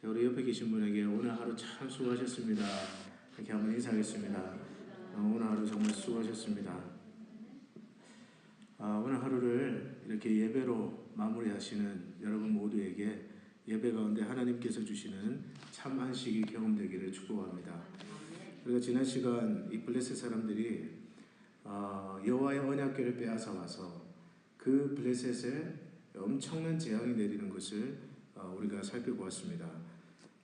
우리 옆에 계신 분에게 오늘 하루 참 수고하셨습니다. 이렇게 한번 인사하겠습니다. 오늘 하루 정말 수고하셨습니다. 오늘 하루를 이렇게 예배로 마무리하시는 여러분 모두에게 예배 가운데 하나님께서 주시는 참 안식이 경험되기를 축복합니다. 우리가 지난 시간 이 블레셋 사람들이 여호와의 언약궤를 빼앗아 와서 그 블레셋에 엄청난 재앙이 내리는 것을 우리가 살펴보았습니다.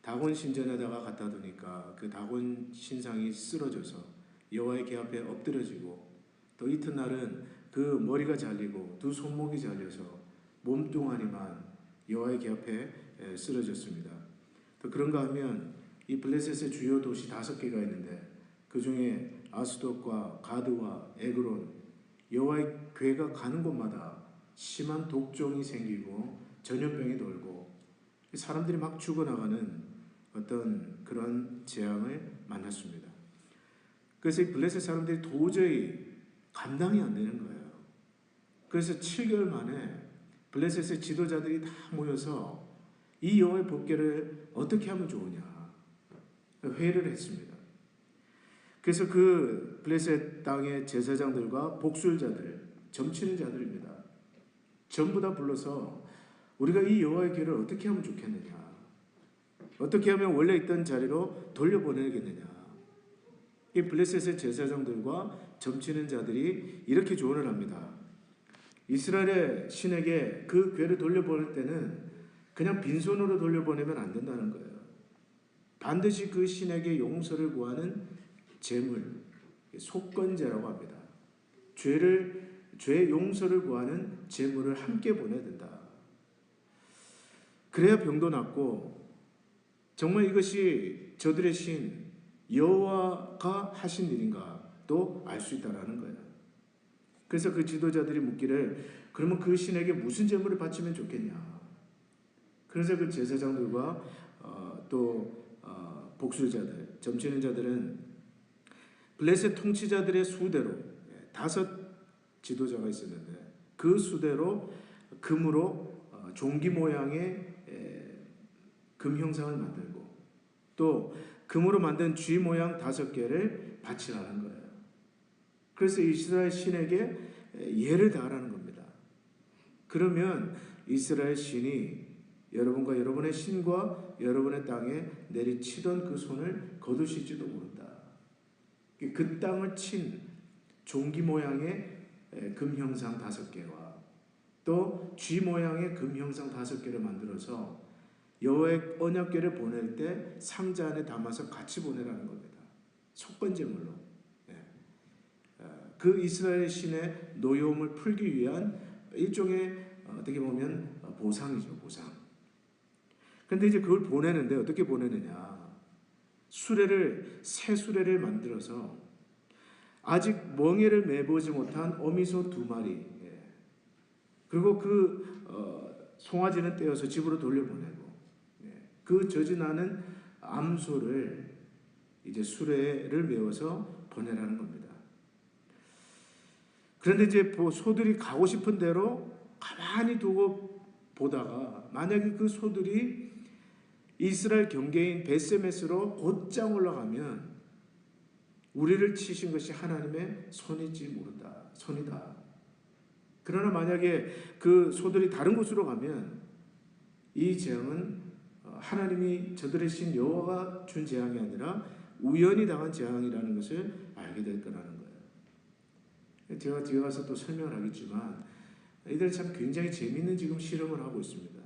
다곤 신전에다가 갖다 두니까 그 다곤 신상이 쓰러져서 여호와의 궤 앞에 엎드려지고, 또 이튿날은 그 머리가 잘리고 두 손목이 잘려서 몸뚱아리만 여호와의 궤 앞에 쓰러졌습니다. 또 그런가 하면 이 블레셋의 주요 도시 5개가 있는데 그 중에 아스돗과 가드와 에그론, 여호와의 궤가 가는 곳마다 심한 독종이 생기고 전염병이 돌고 사람들이 막 죽어나가는 어떤 그런 재앙을 만났습니다. 그래서 이 블레셋 사람들이 도저히 감당이 안 되는 거예요. 그래서 7개월 만에 블레셋의 지도자들이 다 모여서 이 여호와의 법궤를 어떻게 하면 좋으냐 회의를 했습니다. 그래서 그 블레셋 땅의 제사장들과 복술자들, 점치는 자들입니다. 전부 다 불러서 우리가 이 여호와의 궤를 어떻게 하면 좋겠느냐, 어떻게 하면 원래 있던 자리로 돌려보내겠느냐. 이 블레셋의 제사장들과 점치는 자들이 이렇게 조언을 합니다. 이스라엘의 신에게 그 궤를 돌려보낼 때는 그냥 빈손으로 돌려보내면 안 된다는 거예요. 반드시 그 신에게 용서를 구하는 제물, 속건제라고 합니다. 죄 용서를 구하는 제물을 함께 보내야 된다. 그래야 병도 낫고 정말 이것이 저들의 신 여호와가 하신 일인가도 알 수 있다는 거예요. 그래서 그 지도자들이 묻기를, 그러면 그 신에게 무슨 제물을 바치면 좋겠냐. 그래서 그 제사장들과 복술자들, 점치는 자들은 블레셋 통치자들의 수대로 5 지도자가 있었는데 그 수대로 금으로 종기 모양의 금 형상을 만들고 또 금으로 만든 쥐 모양 5개를 바치라는 거예요. 그래서 이스라엘 신에게 예를 다하라는 겁니다. 그러면 이스라엘 신이 여러분과 여러분의 신과 여러분의 땅에 내리치던 그 손을 거두실지도 모른다. 그 땅을 친 종기 모양의 금 형상 5개와 또 쥐 모양의 금 형상 5개를 만들어서 여호와의 언약궤를 보낼 때 상자 안에 담아서 같이 보내라는 겁니다. 속건제물로. 그 이스라엘 신의 노여움을 풀기 위한 일종의 어떻게 보면 보상이죠, 보상. 그런데 이제 그걸 보내는데 어떻게 보내느냐? 새 수레를 만들어서 아직 멍에를 매보지 못한 어미소 2마리, 그리고 그 송아지는 떼어서 집으로 돌려보내고, 그 젖이 나는 암소를 이제 수레를 메워서 보내라는 겁니다. 그런데 이제 소들이 가고 싶은 대로 가만히 두고 보다가 만약에 그 소들이 이스라엘 경계인 베세메스로 곧장 올라가면 우리를 치신 것이 하나님의 손인지 모른다. 손이다. 그러나 만약에 그 소들이 다른 곳으로 가면 이 재앙은 하나님이 저들의 신 여호와가 준 재앙이 아니라 우연히 당한 재앙이라는 것을 알게 될 거라는 거예요. 제가 뒤에 가서 또 설명을 하겠지만 이들 참 굉장히 재미있는 지금 실험을 하고 있습니다.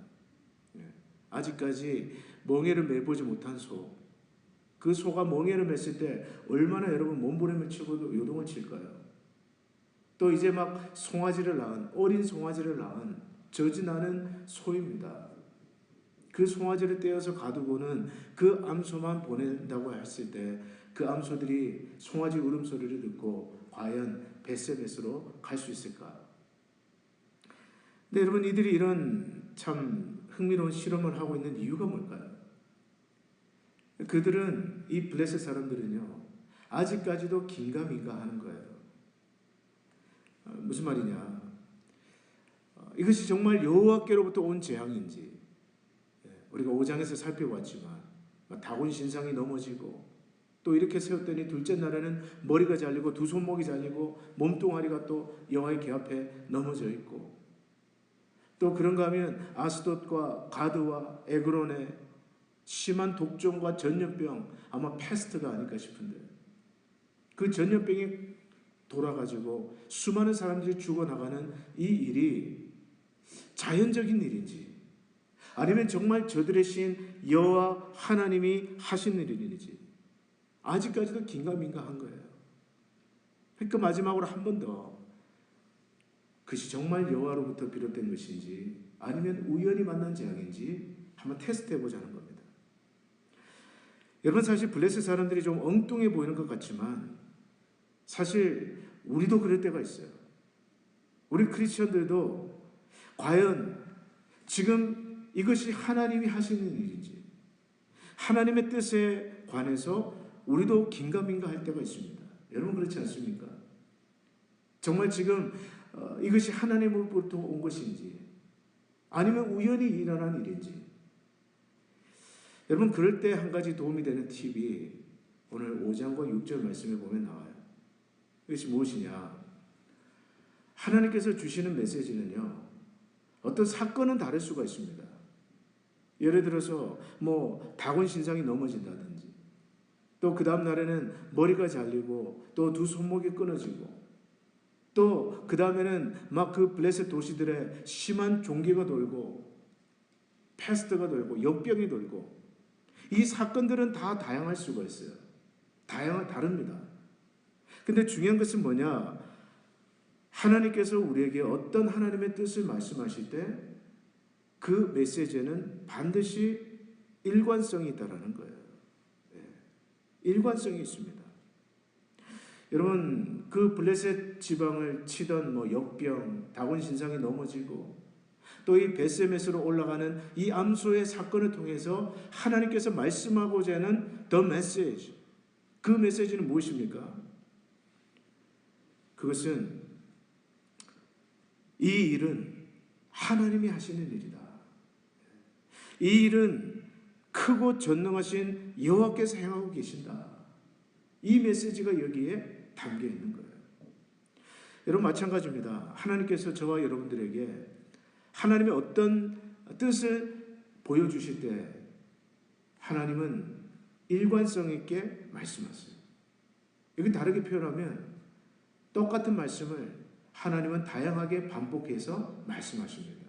아직까지 멍에를 매보지 못한 소, 그 소가 멍에를 맸을 때 얼마나 여러분 몸부림을 치고 요동을 칠까요? 또 이제 막 어린 송아지를 낳은 젖이 나는 소입니다. 그 송아지를 떼어서 가두고는 그 암소만 보낸다고 했을 때 그 암소들이 송아지 울음소리를 듣고 과연 베세메스로 갈 수 있을까? 근데 여러분, 이들이 이런 참 흥미로운 실험을 하고 있는 이유가 뭘까요? 그들은, 이 블레셋 사람들은요, 아직까지도 긴가민가 하는 거예요. 무슨 말이냐? 이것이 정말 여호와께로부터 온 재앙인지, 우리가 5장에서 살펴봤지만 다곤 신상이 넘어지고 또 이렇게 세웠더니 둘째 날에는 머리가 잘리고 두 손목이 잘리고 몸뚱아리가 또 여호와의 궤 앞에 넘어져 있고 또 그런가 하면 아스돗과 가드와 에그론의 심한 독종과 전염병, 아마 패스트가 아닐까 싶은데 그 전염병이 돌아가지고 수많은 사람들이 죽어나가는 이 일이 자연적인 일인지 아니면 정말 저들의 신 여호와 하나님이 하신 일인지 아직까지도 긴가민가한 거예요. 그러니까 마지막으로 한 번 더 그것이 정말 여호와로부터 비롯된 것인지 아니면 우연히 만난 재앙인지 한번 테스트해 보자는 겁니다. 여러분 사실 블레셋 사람들이 좀 엉뚱해 보이는 것 같지만 사실 우리도 그럴 때가 있어요. 우리 크리스천들도 과연 지금 이것이 하나님이 하시는 일인지 하나님의 뜻에 관해서 우리도 긴가민가 할 때가 있습니다. 여러분 그렇지 않습니까? 정말 지금 이것이 하나님으로부터 온 것인지 아니면 우연히 일어난 일인지 여러분 그럴 때 한 가지 도움이 되는 팁이 오늘 5장과 6절 말씀에 보면 나와요. 이것이 무엇이냐? 하나님께서 주시는 메시지는요. 어떤 사건은 다를 수가 있습니다. 예를 들어서 다곤 신상이 넘어진다든지 또 그 다음 날에는 머리가 잘리고 또 두 손목이 끊어지고 또 그 다음에는 막 그 블레셋 도시들의 심한 종기가 돌고 패스트가 돌고 역병이 돌고 이 사건들은 다 다양할 수가 있어요. 다릅니다. 근데 중요한 것은 뭐냐? 하나님께서 우리에게 어떤 하나님의 뜻을 말씀하실 때 그 메시지에는 반드시 일관성이 있다라는 거예요. 일관성이 있습니다. 여러분 그 블레셋 지방을 치던 역병, 다곤 신상이 넘어지고 또 이 베스메스로 올라가는 이 암소의 사건을 통해서 하나님께서 말씀하고자 하는 the message, 그 메시지는 무엇입니까? 그것은 이 일은 하나님이 하시는 일이다. 이 일은 크고 전능하신 여호와께서 행하고 계신다. 이 메시지가 여기에 담겨 있는 거예요. 여러분 마찬가지입니다. 하나님께서 저와 여러분들에게 하나님의 어떤 뜻을 보여주실 때 하나님은 일관성 있게 말씀하세요. 여기 다르게 표현하면 똑같은 말씀을 하나님은 다양하게 반복해서 말씀하십니다.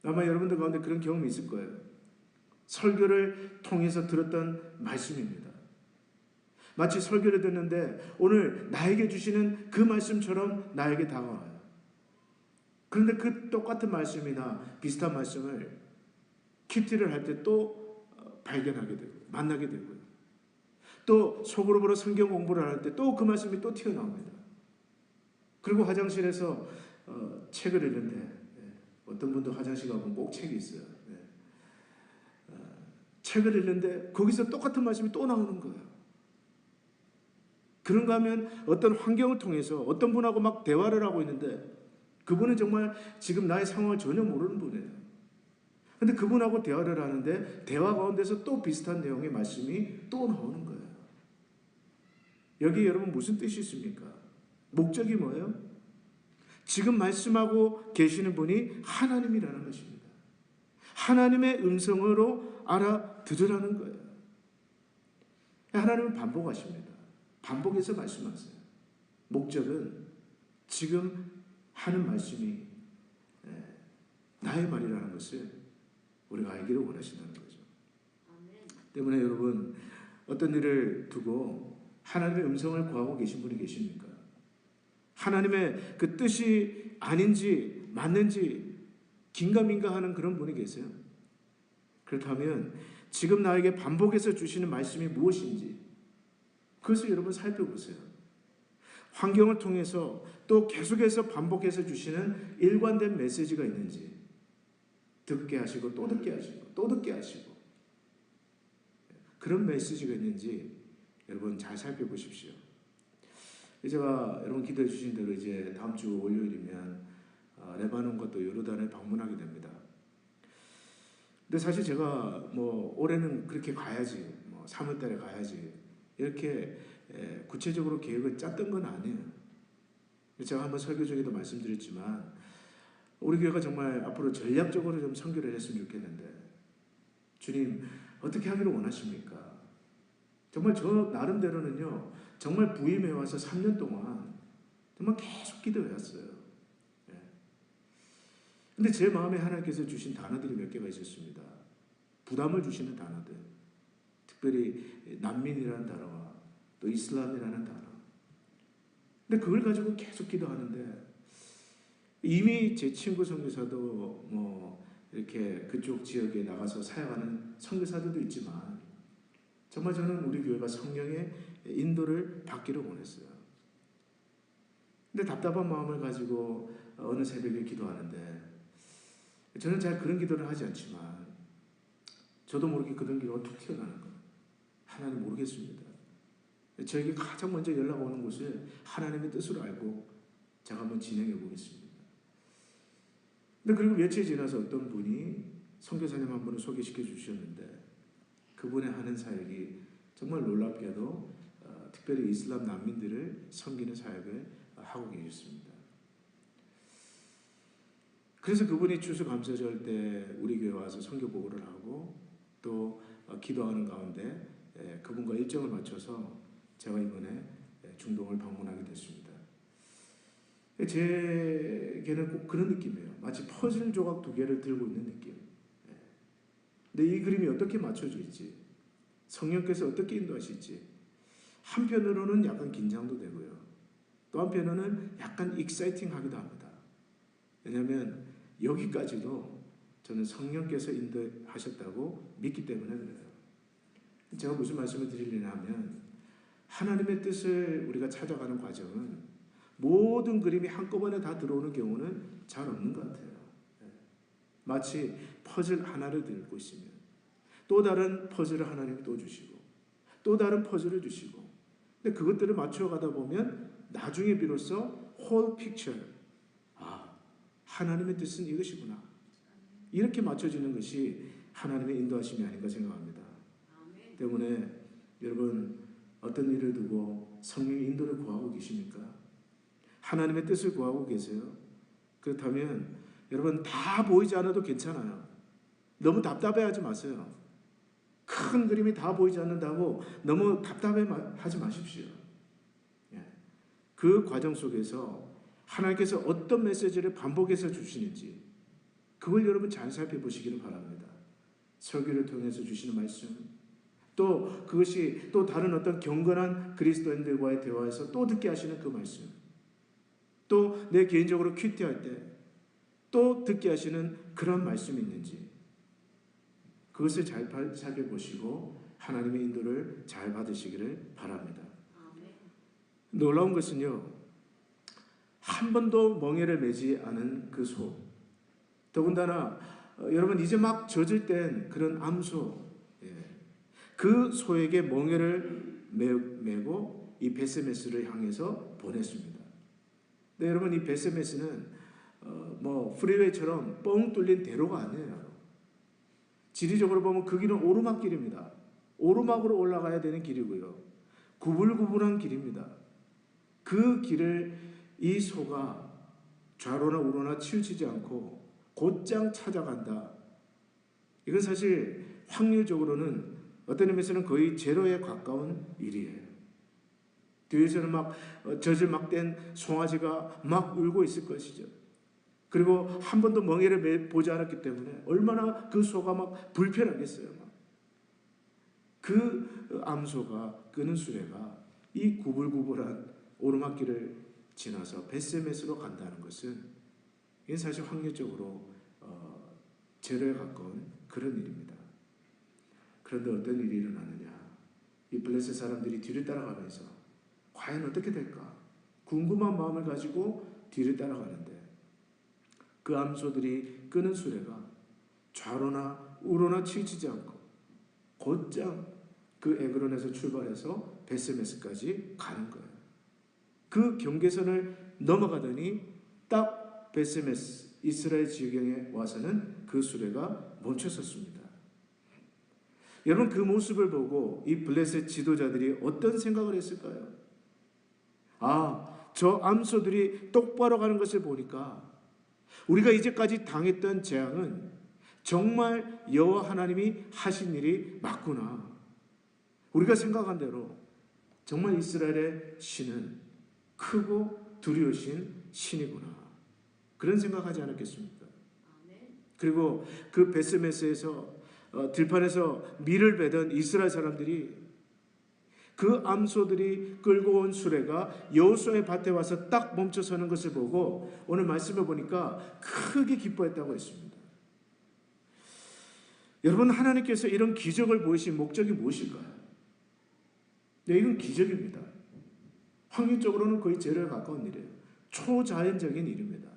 아마 여러분들 가운데 그런 경험이 있을 거예요. 설교를 통해서 들었던 말씀입니다. 마치 설교를 듣는데 오늘 나에게 주시는 그 말씀처럼 나에게 다가와요. 그런데 그 똑같은 말씀이나 비슷한 말씀을 큐티를 할 때 또 발견하게 되고 만나게 되고요. 또 속으로 성경 공부를 할 때 또 그 말씀이 또 튀어나옵니다. 그리고 화장실에서 책을 읽는데 어떤 분도 화장실 가보면 꼭 책이 있어요. 책을 읽는데 거기서 똑같은 말씀이 또 나오는 거예요. 그런가 하면 어떤 환경을 통해서 어떤 분하고 막 대화를 하고 있는데 그분은 정말 지금 나의 상황을 전혀 모르는 분이에요. 그런데 그분하고 대화를 하는데 대화 가운데서 또 비슷한 내용의 말씀이 또 나오는 거예요. 여기 여러분 무슨 뜻이 있습니까? 목적이 뭐예요? 지금 말씀하고 계시는 분이 하나님이라는 것입니다. 하나님의 음성으로 알아들으라는 거예요. 하나님은 반복하십니다. 반복해서 말씀하세요. 목적은 지금 하는 말씀이 나의 말이라는 것을 우리가 알기를 원하신다는 거죠. 때문에 여러분 어떤 일을 두고 하나님의 음성을 구하고 계신 분이 계십니까? 하나님의 그 뜻이 아닌지 맞는지 긴가민가하는 그런 분이 계세요? 그렇다면 지금 나에게 반복해서 주시는 말씀이 무엇인지 그것을 여러분 살펴보세요. 환경을 통해서 또 계속해서 반복해서 주시는 일관된 메시지가 있는지 듣게 하시고 또 듣게 하시고 또 듣게 하시고 그런 메시지가 있는지 여러분 잘 살펴보십시오. 제가 여러분 기도해 주신 대로 이제 다음 주 월요일이면 레바논과 또 요르단을 방문하게 됩니다. 근데 사실 제가 뭐 올해는 그렇게 가야지, 뭐 3월 달에 가야지 이렇게 구체적으로 계획을 짰던 건 아니에요. 제가 한번 설교 중에도 말씀드렸지만 우리 교회가 정말 앞으로 전략적으로 좀 선교를 했으면 좋겠는데 주님 어떻게 하기를 원하십니까? 정말 저 나름대로는요 정말 부임해 와서 3년 동안 정말 계속 기도해 왔어요. 근데 제 마음에 하나님께서 주신 단어들이 몇 개가 있었습니다. 부담을 주시는 단어들, 특별히 난민이라는 단어와 또 이슬람이라는 단어. 근데 그걸 가지고 계속 기도하는데 이미 제 친구 선교사도 뭐 이렇게 그쪽 지역에 나가서 사역하는 선교사들도 있지만 정말 저는 우리 교회가 성령의 인도를 받기를 원했어요. 근데 답답한 마음을 가지고 어느 새벽에 기도하는데 저는 잘 그런 기도를 하지 않지만 저도 모르게 그런 기도가 툭 튀어나오는 거예요. 하나님 모르겠습니다. 저에게 가장 먼저 연락 오는 곳을 하나님의 뜻으로 알고 제가 한번 진행해 보겠습니다. 근데 그리고 며칠 지나서 어떤 분이 선교사님 한 분을 소개시켜 주셨는데 그분의 하는 사역이 정말 놀랍게도 특별히 이슬람 난민들을 섬기는 사역을 하고 계셨습니다. 그래서 그분이 추수감사절 때 우리 교회 와서 선교 보고를 하고 또 기도하는 가운데 그분과 일정을 맞춰서 제가 이번에 중동을 방문하게 됐습니다. 제게는 꼭 그런 느낌이에요. 마치 퍼즐 조각 2개를 들고 있는 느낌. 근데 이 그림이 어떻게 맞춰져 있지? 성령께서 어떻게 인도하실지 한편으로는 약간 긴장도 되고요. 또 한편으로는 약간 익사이팅하기도 합니다. 왜냐하면 여기까지도 저는 성령께서 인도하셨다고 믿기 때문에 그래요. 제가 무슨 말씀을 드리려냐 하면 하나님의 뜻을 우리가 찾아가는 과정은 모든 그림이 한꺼번에 다 들어오는 경우는 잘 없는 것 같아요. 마치 퍼즐 하나를 들고 있으면 또 다른 퍼즐을 하나님이 또 주시고 또 다른 퍼즐을 주시고 근데 그것들을 맞춰가다 보면 나중에 비로소 whole picture 하나님의 뜻은 이것이구나 이렇게 맞춰지는 것이 하나님의 인도하심이 아닌가 생각합니다. 때문에 여러분 어떤 일을 두고 성령의 인도를 구하고 계십니까? 하나님의 뜻을 구하고 계세요? 그렇다면 여러분 다 보이지 않아도 괜찮아요. 너무 답답해하지 마세요. 큰 그림이 다 보이지 않는다고 너무 답답해하지 마십시오. 그 과정 속에서 하나님께서 어떤 메시지를 반복해서 주시는지 그걸 여러분 잘 살펴보시기를 바랍니다. 설교를 통해서 주시는 말씀 또 그것이 또 다른 어떤 경건한 그리스도인들과의 대화에서 또 듣게 하시는 그 말씀 또 내 개인적으로 큐티할 때 또 듣게 하시는 그런 말씀이 있는지 그것을 잘 살펴보시고 하나님의 인도를 잘 받으시기를 바랍니다. 놀라운 것은요. 한 번도 멍에를 매지 않은 그 소. 더군다나 여러분 이제 막 젖을 땐 그런 암소. 그 소에게 멍에를 메고 이 베세메스를 향해서 보냈습니다. 네, 여러분 이 베세메스는 뭐 프리웨이처럼 뻥 뚫린 대로가 아니에요. 지리적으로 보면 그 길은 오르막길입니다. 오르막으로 올라가야 되는 길이고요. 구불구불한 길입니다. 그 길을 이 소가 좌로나 우로나 치우치지 않고 곧장 찾아간다. 이건 사실 확률적으로는 어떤 의미에서는 거의 제로에 가까운 일이에요. 뒤에서는 막 젖을 막 댄 송아지가 막 울고 있을 것이죠. 그리고 한 번도 멍에를 보지 않았기 때문에 얼마나 그 소가 막 불편하겠어요. 그 암소가 끄는 수레가 이 구불구불한 오르막길을 지나서 베세메스로 간다는 것은 이게 사실 확률적으로 제로에 가까운 그런 일입니다. 그런데 어떤 일이 일어나느냐? 이 블레셋 사람들이 뒤를 따라가면서 과연 어떻게 될까? 궁금한 마음을 가지고 뒤를 따라가는데 그 암소들이 끄는 수레가 좌로나 우로나 치우치지 않고 곧장 그 에그론에서 출발해서 베세메스까지 가는 거예요. 그 경계선을 넘어가더니 딱 베세메스 이스라엘 지경에 와서는 그 수레가 멈춰섰습니다. 여러분 그 모습을 보고 이 블레셋 지도자들이 어떤 생각을 했을까요? 저 암소들이 똑바로 가는 것을 보니까 우리가 이제까지 당했던 재앙은 정말 여호와 하나님이 하신 일이 맞구나. 우리가 생각한 대로 정말 이스라엘의 신은 크고 두려우신 신이구나. 그런 생각하지 않았겠습니까? 그리고 그 베스메스에서 들판에서 밀을 베던 이스라엘 사람들이 그 암소들이 끌고 온 수레가 여호수아의 밭에 와서 딱 멈춰서는 것을 보고 오늘 말씀을 보니까 크게 기뻐했다고 했습니다. 여러분, 하나님께서 이런 기적을 보이신 목적이 무엇일까요? 네, 이건 기적입니다. 확률적으로는 거의 제로에 가까운 일이에요. 초자연적인 일입니다.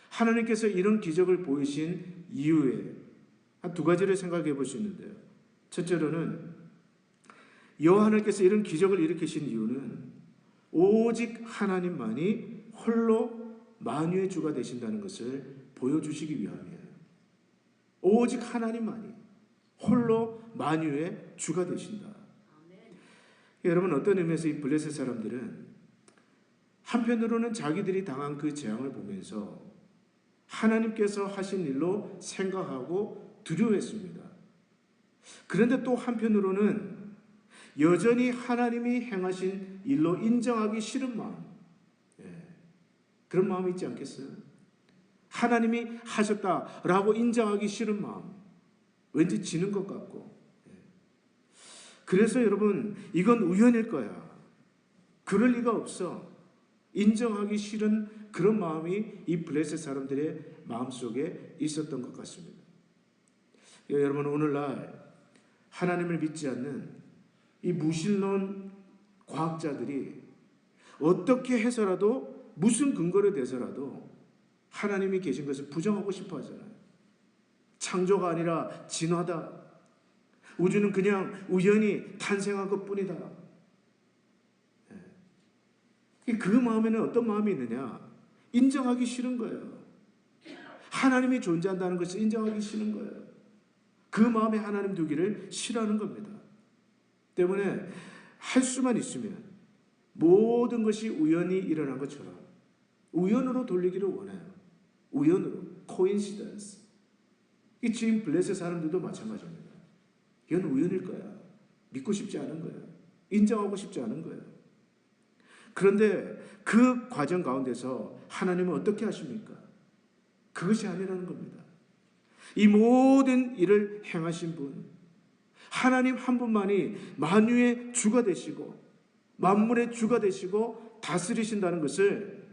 하나님께서 이런 기적을 보이신 이유에 한 두 가지를 생각해 볼 수 있는데요. 첫째로는 여호와 하나님께서 이런 기적을 일으키신 이유는 오직 하나님만이 홀로 만유의 주가 되신다는 것을 보여주시기 위함이에요. 오직 하나님만이 홀로 만유의 주가 되신다. 여러분, 어떤 의미에서 이 블레셋 사람들은 한편으로는 자기들이 당한 그 재앙을 보면서 하나님께서 하신 일로 생각하고 두려워했습니다. 그런데 또 한편으로는 여전히 하나님이 행하신 일로 인정하기 싫은 마음, 그런 마음이 있지 않겠어요? 하나님이 하셨다라고 인정하기 싫은 마음, 왠지 지는 것 같고. 그래서 여러분, 이건 우연일 거야. 그럴 리가 없어. 인정하기 싫은 그런 마음이 이 블레셋 사람들의 마음속에 있었던 것 같습니다. 여러분, 오늘날 하나님을 믿지 않는 이 무신론 과학자들이 어떻게 해서라도 무슨 근거를 대서라도 하나님이 계신 것을 부정하고 싶어 하잖아요. 창조가 아니라 진화다. 우주는 그냥 우연히 탄생한 것뿐이다. 그 마음에는 어떤 마음이 있느냐? 인정하기 싫은 거예요. 하나님이 존재한다는 것을 인정하기 싫은 거예요. 그 마음에 하나님 두기를 싫어하는 겁니다. 때문에 할 수만 있으면 모든 것이 우연히 일어난 것처럼 우연으로 돌리기를 원해요. 우연으로. 코인시던스. 이 지금 블레셋 사람들도 마찬가지입니다. 이건 우연일 거야. 믿고 싶지 않은 거야. 인정하고 싶지 않은 거예요. 그런데 그 과정 가운데서 하나님은 어떻게 하십니까? 그것이 아니라는 겁니다. 이 모든 일을 행하신 분, 하나님 한 분만이 만유의 주가 되시고 만물의 주가 되시고 다스리신다는 것을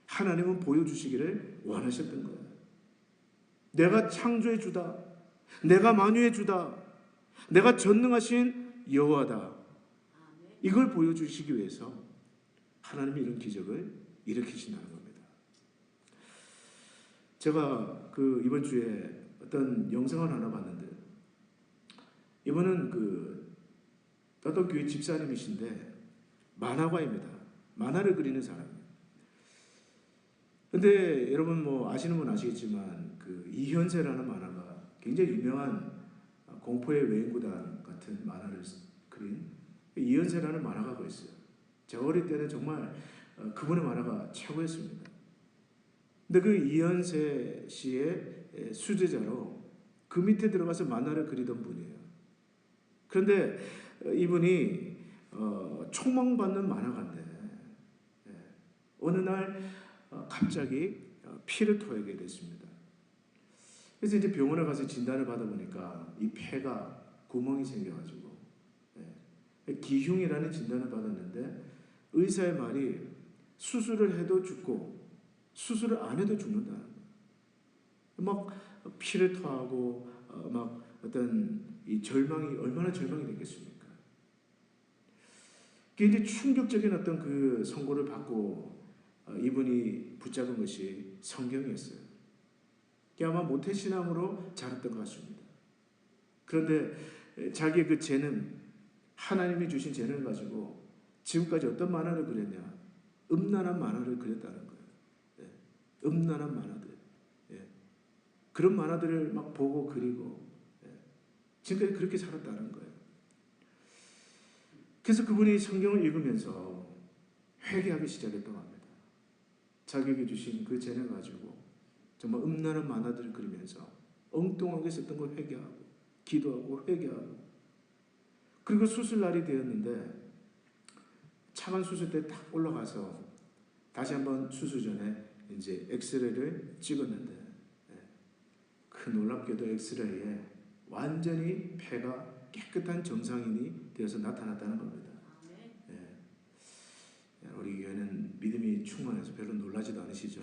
하나님은 보여주시기를 원하셨던 거예요. 내가 창조의 주다. 내가 만유의 주다. 내가 전능하신 여호와다. 이걸 보여주시기 위해서 하나님이 이런 기적을 일으키신다는 겁니다. 제가 이번 주에 어떤 영상을 하나 봤는데, 이분은 어떤 교회 집사님이신데 만화가입니다. 만화를 그리는 사람이에요. 근데 여러분 아시는 분 아시겠지만 이현세라는 만화가 굉장히 유명한 공포의 외인구단 같은 만화를 그린 이현세라는 만화가가 있어요. 제가 어릴 때는 정말 그분의 만화가 최고였습니다. 근데 그 이현세 씨의 수제자로 그 밑에 들어가서 만화를 그리던 분이에요. 그런데 이분이 총망받는 만화가인데 어느 날 갑자기 피를 토하게 됐습니다. 그래서 이제 병원에 가서 진단을 받아보니까 이 폐가 구멍이 생겨가지고 기흉이라는 진단을 받았는데 의사의 말이 수술을 해도 죽고 수술을 안 해도 죽는다는 거예요. 막 피를 토하고 막 어떤 이 절망이 얼마나 절망이 되겠습니까? 그게 이제 충격적인 어떤 그 선고를 받고 이분이 붙잡은 것이 성경이었어요. 그게 아마 모태신앙으로 자랐던 것 같습니다. 그런데 자기의 그 재능, 하나님이 주신 재능을 가지고 지금까지 어떤 만화를 그렸냐? 음란한 만화를 그렸다는 거예요. 음란한 만화들. 그런 만화들을 막 보고 그리고 지금까지 그렇게 살았다는 거예요. 그래서 그분이 성경을 읽으면서 회개하기 시작했다고 합니다. 자기에게 주신 그 재능 가지고 정말 음란한 만화들을 그리면서 엉뚱하게 썼던 걸 회개하고 기도하고 회개하고, 그리고 수술날이 되었는데 차관 수술대 딱 올라가서 다시 한번 수술 전에 이제 엑스레이를 찍었는데, 그 놀랍게도 엑스레이에 완전히 폐가 깨끗한 정상인이 되어서 나타났다는 겁니다. 우리 교회는 믿음이 충만해서 별로 놀라지도 않으시죠?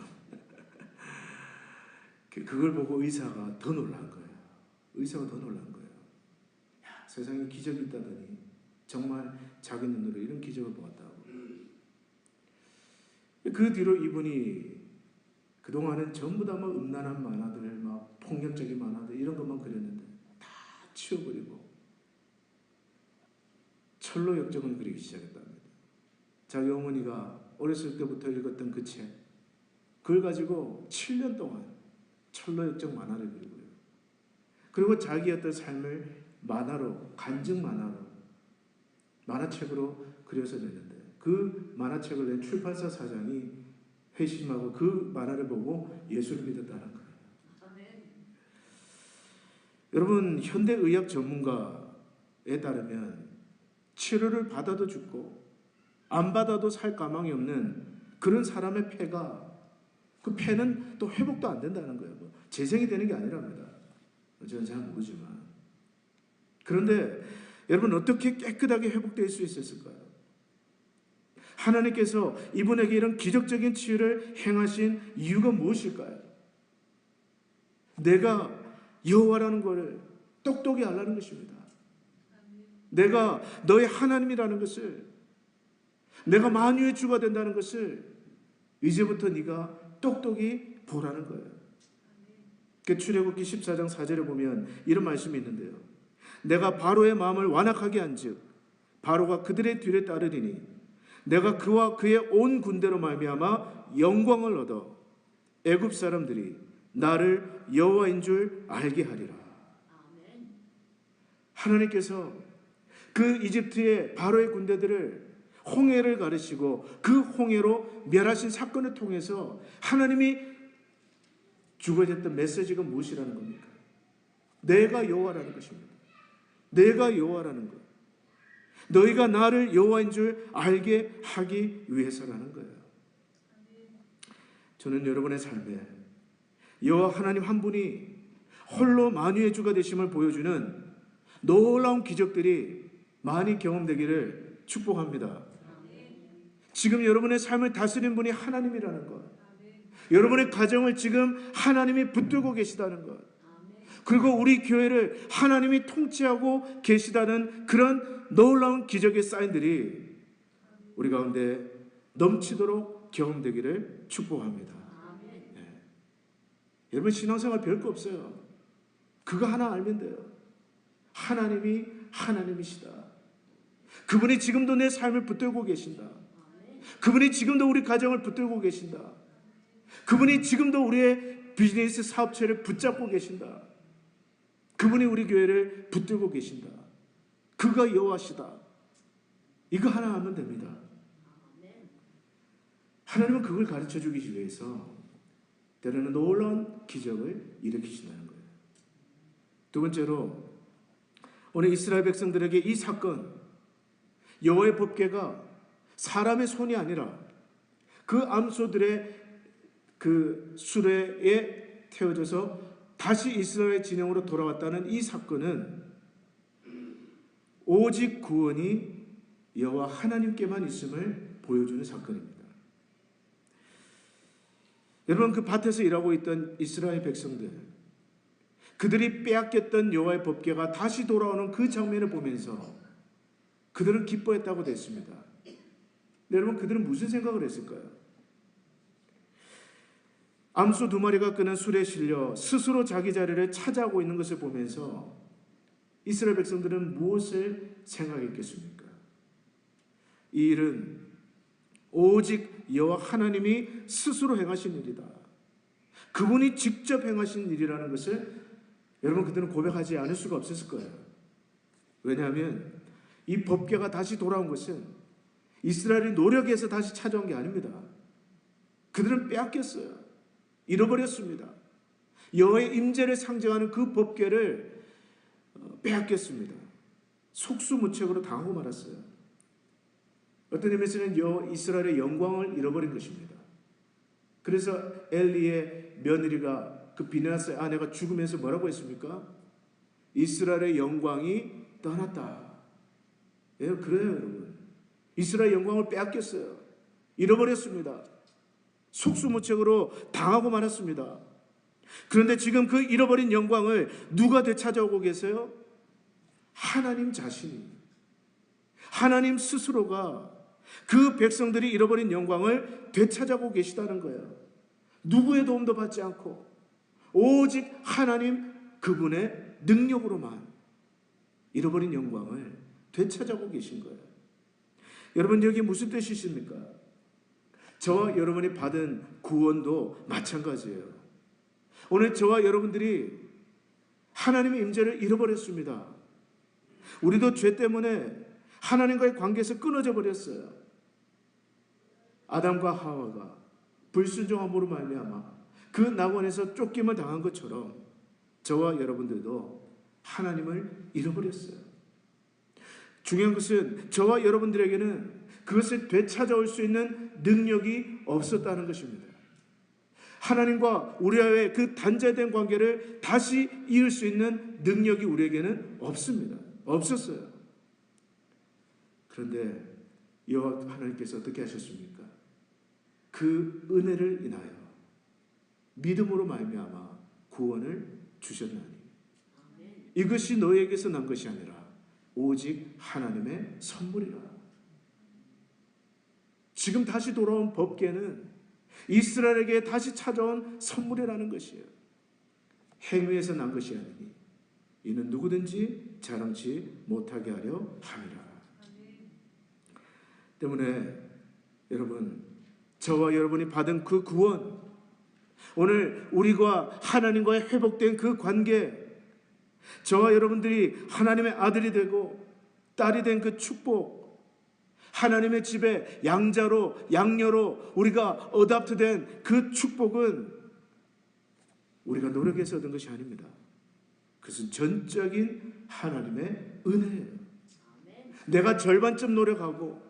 그걸 보고 의사가 더 놀란 거예요. 의사가 더 놀란 거예요. 야, 세상에 기적이 있다더니 정말 자기 눈으로 이런 기적을 보았다고. 그 뒤로 이분이 그동안은 전부 다 막 음란한 만화들, 막 폭력적인 만화들 이런 것만 그렸는데 다 치워버리고 철로 역정을 그리기 시작했답니다. 자기 어머니가 어렸을 때부터 읽었던 그 책, 그걸 가지고 7년 동안 철로 역정 만화를 그리고요. 그리고 자기의 어떤 삶을 만화로, 간증 만화로, 만화책으로 그려서 냈는데, 그 만화책을 낸 출판사 사장이 회심하고 그 만화를 보고 예수를 믿었다는 거예요. 여러분, 현대의학 전문가에 따르면 치료를 받아도 죽고 안 받아도 살 가망이 없는 그런 사람의 폐가, 그 폐는 또 회복도 안 된다는 거예요. 재생이 되는 게 아니랍니다. 저는 잘 모르지만. 그런데 여러분, 어떻게 깨끗하게 회복될 수 있었을까요? 하나님께서 이분에게 이런 기적적인 치유를 행하신 이유가 무엇일까요? 내가 여호와라는 것을 똑똑히 알라는 것입니다. 내가 너의 하나님이라는 것을, 내가 만유의 주가 된다는 것을 이제부터 네가 똑똑히 보라는 거예요. 출애굽기 14장 4절에 보면 이런 말씀이 있는데요. 내가 바로의 마음을 완악하게 한즉 바로가 그들의 뒤를 따르리니 내가 그와 그의 온 군대로 말미암아 영광을 얻어 애굽 사람들이 나를 여호와인 줄 알게 하리라. 하나님께서 그 이집트의 바로의 군대들을 홍해를 가르치고 그 홍해로 멸하신 사건을 통해서 하나님이 주고졌던 메시지가 무엇이라는 겁니까? 내가 여호와라는 것입니다. 내가 여호와라는 것. 너희가 나를 여호와인 줄 알게 하기 위해서라는 거예요. 저는 여러분의 삶에 여호와 하나님 한 분이 홀로 만유의 주가 되심을 보여주는 놀라운 기적들이 많이 경험되기를 축복합니다. 지금 여러분의 삶을 다스리는 분이 하나님이라는 것, 여러분의 가정을 지금 하나님이 붙들고 계시다는 것, 그리고 우리 교회를 하나님이 통치하고 계시다는 그런 놀라운 기적의 사인들이 우리 가운데 넘치도록 경험되기를 축복합니다. 네. 여러분, 신앙생활 별거 없어요. 그거 하나 알면 돼요. 하나님이 하나님이시다. 그분이 지금도 내 삶을 붙들고 계신다. 그분이 지금도 우리 가정을 붙들고 계신다. 그분이 지금도 우리의 비즈니스 사업체를 붙잡고 계신다. 그분이 우리 교회를 붙들고 계신다. 그가 여호와시다. 이거 하나 하면 됩니다. 하나님은 그걸 가르쳐주기 위해서 때로는 놀라운 기적을 일으키신다는 거예요. 두 번째로, 오늘 이스라엘 백성들에게 이 사건, 여호와의 법궤가 사람의 손이 아니라 그 암소들의 그 수레에 태워져서 다시 이스라엘 진영으로 돌아왔다는 이 사건은 오직 구원이 여호와 하나님께만 있음을 보여주는 사건입니다. 여러분, 그 밭에서 일하고 있던 이스라엘 백성들, 그들이 빼앗겼던 여호와의 법궤가 다시 돌아오는 그 장면을 보면서 그들은 기뻐했다고 됐습니다. 여러분, 그들은 무슨 생각을 했을까요? 암소 2마리가 끄는 술에 실려 스스로 자기 자리를 차지하고 있는 것을 보면서 이스라엘 백성들은 무엇을 생각했겠습니까? 이 일은 오직 여호와 하나님이 스스로 행하신 일이다. 그분이 직접 행하신 일이라는 것을 여러분, 그들은 고백하지 않을 수가 없었을 거예요. 왜냐하면 이 법궤가 다시 돌아온 것은 이스라엘이 노력해서 다시 찾아온 게 아닙니다. 그들은 빼앗겼어요. 잃어버렸습니다. 여호와의 임재를 상징하는 그 법궤를 빼앗겼습니다. 속수무책으로 당하고 말았어요. 어떤 의미에서는 이스라엘의 영광을 잃어버린 것입니다. 그래서 엘리의 며느리가 그 비느하스의 아내가 죽으면서 뭐라고 했습니까? 이스라엘의 영광이 떠났다. 예, 그래요, 여러분. 이스라엘 영광을 빼앗겼어요. 잃어버렸습니다. 속수무책으로 당하고 말았습니다. 그런데 지금 그 잃어버린 영광을 누가 되찾아오고 계세요? 하나님 자신이, 하나님 스스로가 그 백성들이 잃어버린 영광을 되찾아오고 계시다는 거예요. 누구의 도움도 받지 않고 오직 하나님 그분의 능력으로만 잃어버린 영광을 되찾아오고 계신 거예요. 여러분, 여기 무슨 뜻이십니까? 저와 여러분이 받은 구원도 마찬가지예요. 오늘 저와 여러분들이 하나님의 임재를 잃어버렸습니다. 우리도 죄 때문에 하나님과의 관계에서 끊어져 버렸어요. 아담과 하와가 불순종함으로 말미암아 그 낙원에서 쫓김을 당한 것처럼 저와 여러분들도 하나님을 잃어버렸어요. 중요한 것은 저와 여러분들에게는 그것을 되찾아올 수 있는 능력이 없었다는 것입니다. 하나님과 우리와의 그 단절된 관계를 다시 이을 수 있는 능력이 우리에게는 없습니다. 없었어요. 그런데 여호와 하나님께서 어떻게 하셨습니까? 그 은혜를 인하여 믿음으로 말미암아 구원을 주셨나니 이것이 너에게서 난 것이 아니라 오직 하나님의 선물이라. 지금 다시 돌아온 법궤는 이스라엘에게 다시 찾아온 선물이라는 것이에요. 행위에서 난 것이 아니니 이는 누구든지 자랑치 못하게 하려 함이라. 때문에 여러분, 저와 여러분이 받은 그 구원, 오늘 우리가 하나님과의 회복된 그 관계, 저와 여러분들이 하나님의 아들이 되고 딸이 된 그 축복, 하나님의 집에 양자로 양녀로 우리가 어답트된 그 축복은 우리가 노력해서 얻은 것이 아닙니다. 그것은 전적인 하나님의 은혜예요. 내가 절반쯤 노력하고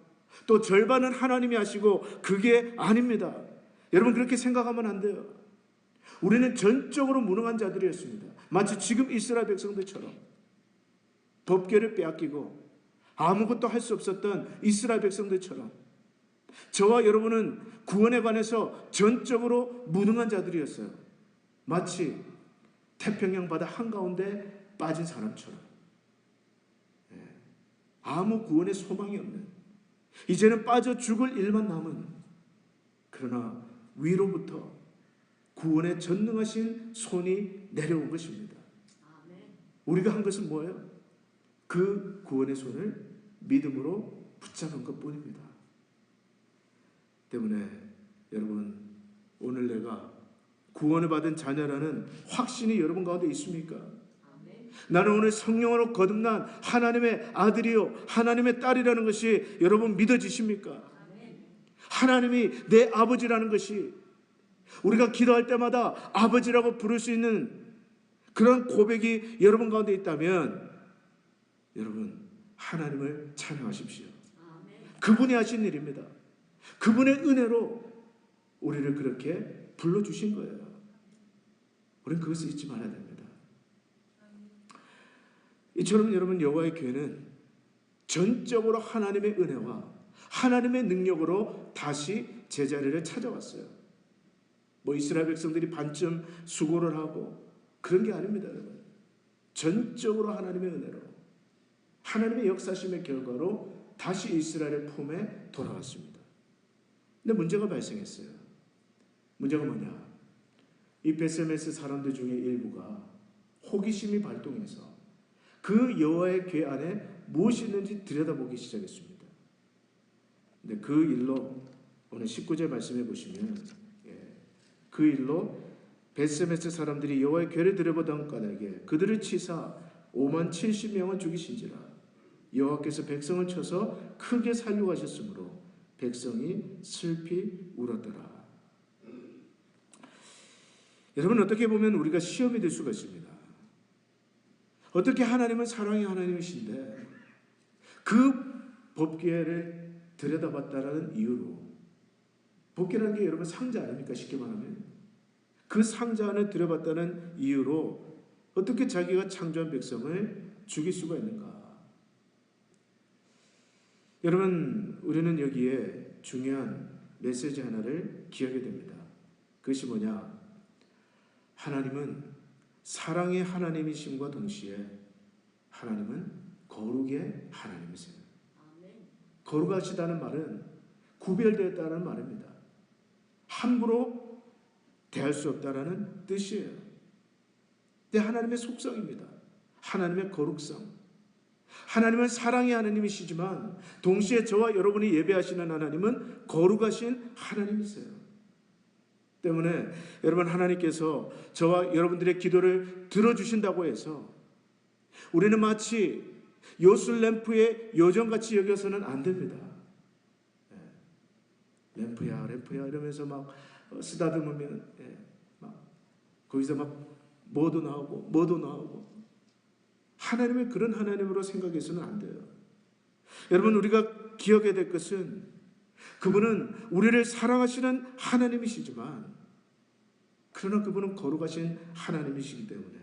또 절반은 하나님이 하시고 그게 아닙니다. 여러분, 그렇게 생각하면 안 돼요. 우리는 전적으로 무능한 자들이었습니다. 마치 지금 이스라엘 백성들처럼 법궤를 빼앗기고 아무것도 할 수 없었던 이스라엘 백성들처럼 저와 여러분은 구원에 관해서 전적으로 무능한 자들이었어요. 마치 태평양 바다 한가운데 빠진 사람처럼 아무 구원의 소망이 없는, 이제는 빠져 죽을 일만 남은, 그러나 위로부터 구원에 전능하신 손이 내려온 것입니다. 우리가 한 것은 뭐예요? 그 구원의 손을 믿음으로 붙잡은 것뿐입니다. 때문에 여러분, 오늘 내가 구원을 받은 자녀라는 확신이 여러분 가운데 있습니까? 나는 오늘 성령으로 거듭난 하나님의 아들이요 하나님의 딸이라는 것이 여러분 믿어지십니까? 하나님이 내 아버지라는 것이, 우리가 기도할 때마다 아버지라고 부를 수 있는 그런 고백이 여러분 가운데 있다면 여러분, 하나님을 찬양하십시오. 그분이 하신 일입니다. 그분의 은혜로 우리를 그렇게 불러주신 거예요. 우리는 그것을 잊지 말아야 됩니다. 이처럼 여러분, 여호와의 교회는 전적으로 하나님의 은혜와 하나님의 능력으로 다시 제자리를 찾아왔어요. 뭐 이스라엘 백성들이 반쯤 수고를 하고 그런 게 아닙니다, 여러분. 전적으로 하나님의 은혜로, 하나님의 역사심의 결과로 다시 이스라엘의 품에 돌아왔습니다. 근데 문제가 발생했어요. 문제가 뭐냐? 이 베세메스 사람들 중에 일부가 호기심이 발동해서 그 여호와의 궤 안에 무엇이 있는지 들여다보기 시작했습니다. 근데 그 일로 오늘 19절 말씀해 보시면 그 일로 베세메스 사람들이 여호와의 궤를 들여보던 까닭에 그들을 치사 5만 70명을 죽이신지라. 여호와께서 백성을 쳐서 크게 살육하셨으므로 백성이 슬피 울었더라. 여러분, 어떻게 보면 우리가 시험이 될 수가 있습니다. 어떻게 하나님은 사랑의 하나님이신데 그 법궤를 들여다봤다라는 이유로, 법궤라는 게 여러분 상자 아닙니까? 쉽게 말하면 그 상자 안에 들여봤다는 이유로 어떻게 자기가 창조한 백성을 죽일 수가 있는가? 여러분, 우리는 여기에 중요한 메시지 하나를 기억하게 됩니다. 그것이 뭐냐? 하나님은 사랑의 하나님이심과 동시에 하나님은 거룩의 하나님이세요. 거룩하시다는 말은 구별되었다는 말입니다. 함부로 대할 수 없다라는 뜻이에요. 근데 하나님의 속성입니다. 하나님의 거룩성. 하나님은 사랑의 하나님이시지만 동시에 저와 여러분이 예배하시는 하나님은 거룩하신 하나님이세요. 때문에 여러분, 하나님께서 저와 여러분들의 기도를 들어주신다고 해서 우리는 마치 요술램프의 요정같이 여겨서는 안 됩니다. 램프야 램프야 이러면서 막 쓰다듬으면 막 거기서 막 뭐도 나오고 하나님은 그런 하나님으로 생각해서는 안 돼요. 여러분, 우리가 기억해야 될 것은 그분은 우리를 사랑하시는 하나님이시지만 그러나 그분은 거룩하신 하나님이시기 때문에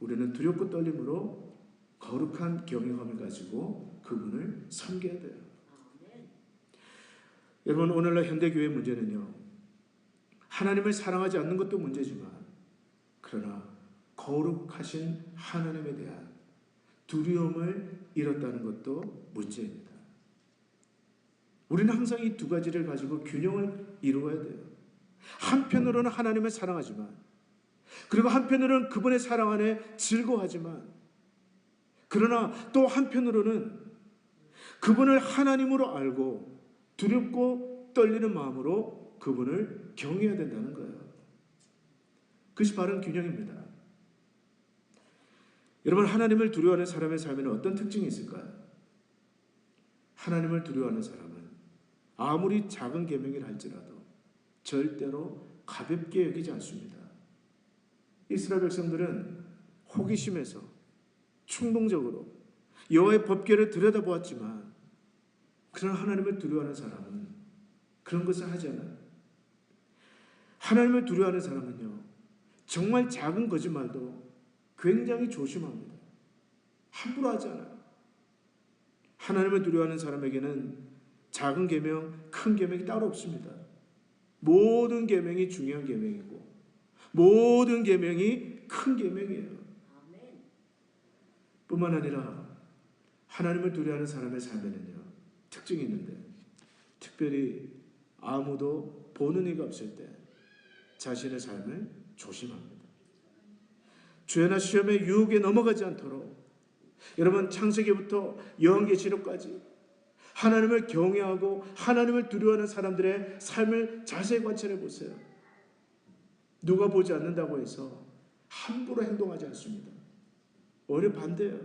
우리는 두렵고 떨림으로 거룩한 경외감을 가지고 그분을 섬겨야 돼요. 여러분, 오늘날 현대교회의 문제는요, 하나님을 사랑하지 않는 것도 문제지만 그러나 거룩하신 하나님에 대한 두려움을 잃었다는 것도 문제입니다. 우리는 항상 이 두 가지를 가지고 균형을 이루어야 돼요. 한편으로는 하나님을 사랑하지만, 그리고 한편으로는 그분의 사랑 안에 즐거워하지만, 그러나 또 한편으로는 그분을 하나님으로 알고 두렵고 떨리는 마음으로 그분을 경외해야 된다는 거예요. 그것이 바른 균형입니다. 여러분, 하나님을 두려워하는 사람의 삶에는 어떤 특징이 있을까요? 하나님을 두려워하는 사람은 아무리 작은 계명이라 할지라도 절대로 가볍게 여기지 않습니다. 이스라엘 백성들은 호기심에서 충동적으로 여호와의 법궤를 들여다보았지만 그러나 하나님을 두려워하는 사람은 그런 것을 하지 않아요. 하나님을 두려워하는 사람은요, 정말 작은 거짓말도 굉장히 조심합니다. 함부로 하지 않아요. 하나님을 두려워하는 사람에게는 작은 계명, 큰 계명이 따로 없습니다. 모든 계명이 중요한 계명이고 모든 계명이 큰 계명이에요. 뿐만 아니라 하나님을 두려워하는 사람의 삶에는요, 특징이 있는데, 특별히 아무도 보는 이가 없을 때 자신의 삶을 조심합니다. 죄나 시험의 유혹에 넘어가지 않도록 여러분, 창세기부터 요한계시록까지 하나님을 경외하고 하나님을 두려워하는 사람들의 삶을 자세히 관찰해 보세요. 누가 보지 않는다고 해서 함부로 행동하지 않습니다. 오히려 반대예요.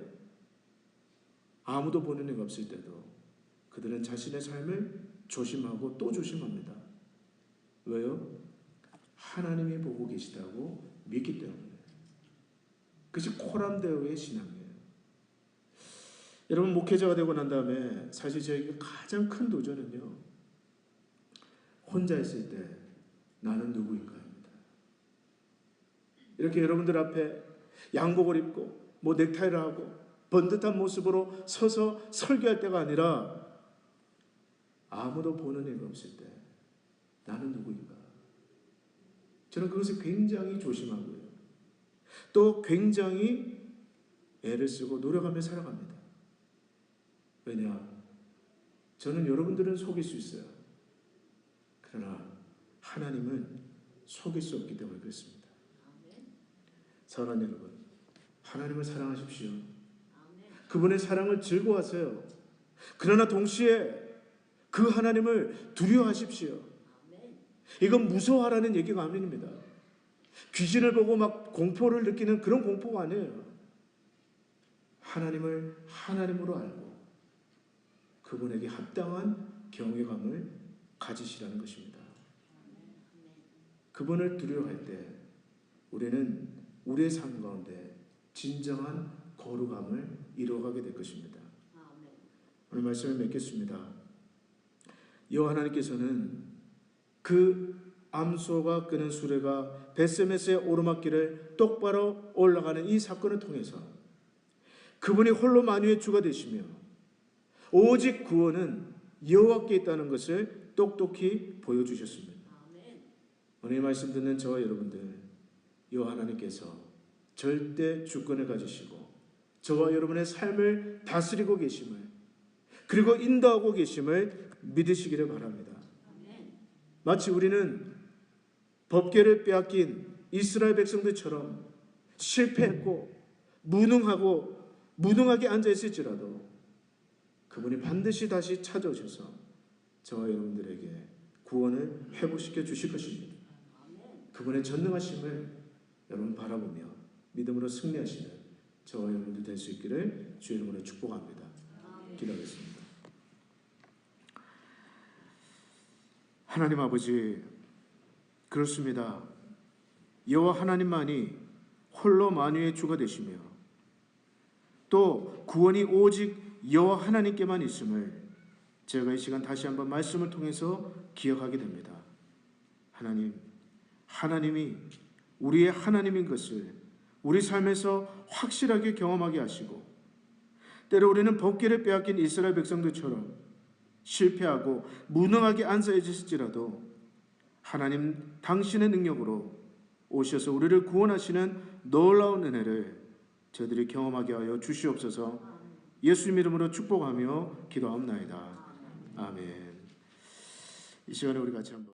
아무도 보는 이가 없을 때도 그들은 자신의 삶을 조심하고 또 조심합니다. 왜요? 하나님이 보고 계시다고 믿기 때문에. 그것이 코람데오의 신앙이에요. 여러분, 목회자가 되고 난 다음에 사실 저에게 가장 큰 도전은요, 혼자 있을 때 나는 누구인가입니다. 이렇게 여러분들 앞에 양복을 입고 넥타이를 하고 번듯한 모습으로 서서 설교할 때가 아니라 아무도 보는 이가 없을 때 나는 누구인가. 저는 그것을 굉장히 조심하고요, 또 굉장히 애를 쓰고 노력하며 살아갑니다. 왜냐? 저는 여러분들은 속일 수 있어요. 그러나 하나님은 속일 수 없기 때문에 그렇습니다. 사랑하는 여러분, 하나님을 사랑하십시오. 그분의 사랑을 즐거워하세요. 그러나 동시에 그 하나님을 두려워하십시오. 이건 무서워하라는 얘기가 아닙니다. 귀신을 보고 막 공포를 느끼는 그런 공포가 아니에요. 하나님을 하나님으로 알고 그분에게 합당한 경외감을 가지시라는 것입니다. 그분을 두려워할 때 우리는 우리의 삶 가운데 진정한 거룩함을 이루어가게 될 것입니다. 오늘 말씀을 맺겠습니다. 여호와 하나님께서는 그 암소가 끄는 수레가 벳세메스의 오르막길을 똑바로 올라가는 이 사건을 통해서 그분이 홀로 만유의 주가 되시며 오직 구원은 여호와께 있다는 것을 똑똑히 보여주셨습니다. 오늘 이 말씀 듣는 저와 여러분들, 여호와 하나님께서 절대 주권을 가지시고 저와 여러분의 삶을 다스리고 계심을, 그리고 인도하고 계심을 믿으시기를 바랍니다. 마치 우리는 법궤를 빼앗긴 이스라엘 백성들처럼 실패했고 무능하게 앉아있을지라도 그분이 반드시 다시 찾아오셔서 저와 여러분들에게 구원을 회복시켜 주실 것입니다. 그분의 전능하심을 여러분 바라보며 믿음으로 승리하시는 저와 여러분들 될 수 있기를 주의 이름으로 축복합니다. 기도하겠습니다. 하나님 아버지, 그렇습니다. 여호와 하나님만이 홀로 만유의 주가 되시며 또 구원이 오직 여호와 하나님께만 있음을 제가 이 시간 다시 한번 말씀을 통해서 기억하게 됩니다. 하나님이 우리의 하나님인 것을 우리 삶에서 확실하게 경험하게 하시고, 때로 우리는 법궤를 빼앗긴 이스라엘 백성들처럼 실패하고 무능하게 앉아 있을지라도 하나님 당신의 능력으로 오셔서 우리를 구원하시는 놀라운 은혜를 저희들이 경험하게 하여 주시옵소서. 예수님 이름으로 축복하며 기도하옵나이다. 아멘. 이 시간에 우리 같이 한번